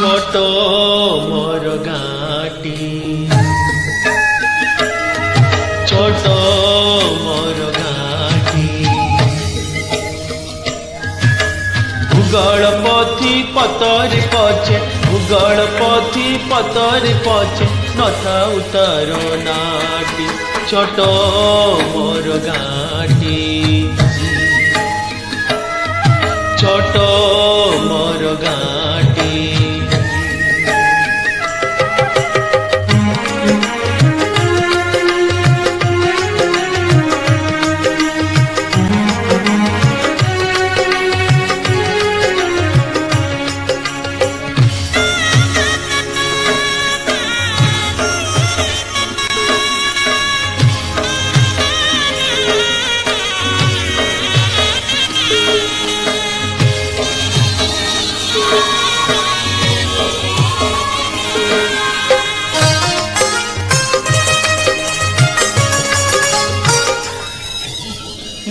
ছোট মোর ঘাটি, ছোট মোর ঘাটি। ভূগোল পথি পতরে পছে, ভূগোল পথি পতরে পছে, নথাউ তার নাটি। ছোট মোর ঘাটি, ছোট মোর ঘাটি।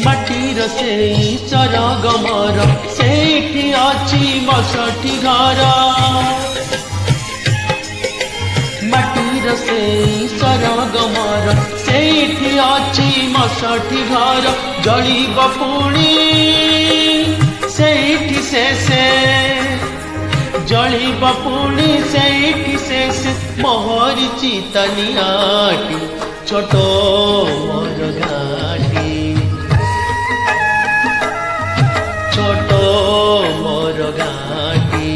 মাটির সেই চরগমর, সেইটি অছি মশটি ঘর। মাটির সেই চরগমর, সেইটি অছি মশটি ঘর। জলিব পুଣି সেইটি শেষে, জলিব পুଣି সেইটি শেষে, মোহরি চিতা নিয়াটি। ছোট মোর ঘাটি, ছোট মোর ঘাটি।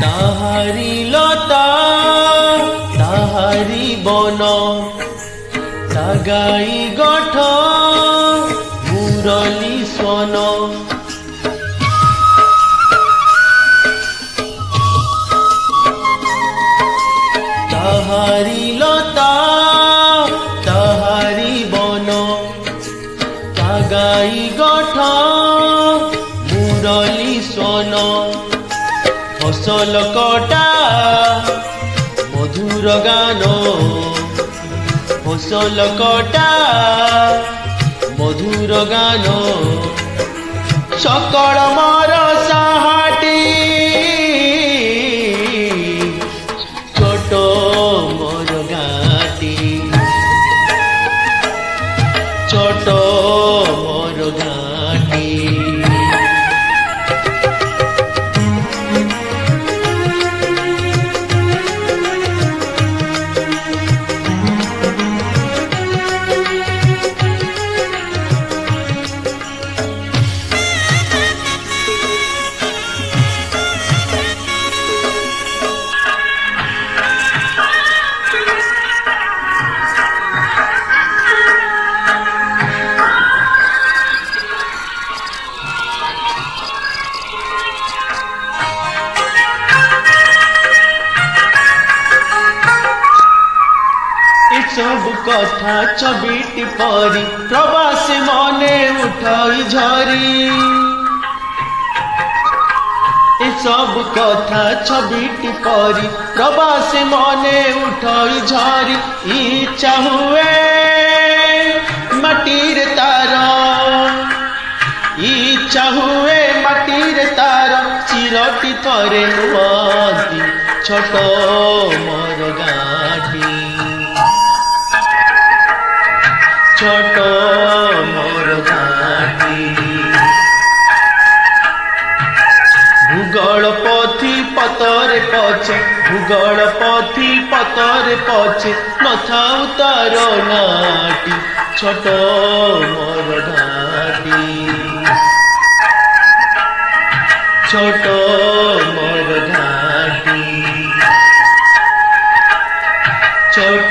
তাহারি লতা তাহারি বন, সাগাই গঠ মুরলী সোন। তাহারি লতা তাহারি বন, সাগাই গঠ মুরলী সোন। ফসল কটা মধুর গান, ফসল কটা মধুর গান। সকল মর সাহাটি, ছোট মোর ঘাটি, ছোট মোর ঘাটি। ସବୁ କଥା ছবিটি পরি, প্রবাসী মনে উঠাই ঝরি। এসবু কথা ছবিটি পরি, প্রবাসী মনে উঠাই ঝরি। ইচ্ছা হুয়ে মাটির তার, ইচ্ছা হুয়ে মাটির তার, চিরটি থরে নুয়ন্তি। ছোট মোর ঘাটি, ছোট মোর ঘাটি। ভূগোল পথি পতরে পছে, ভূগোল পথি পতরে পছে, নথাউ তার নাটি। ছোট মোর ঘাটি, ছোট মোর ঘাটি, ছোট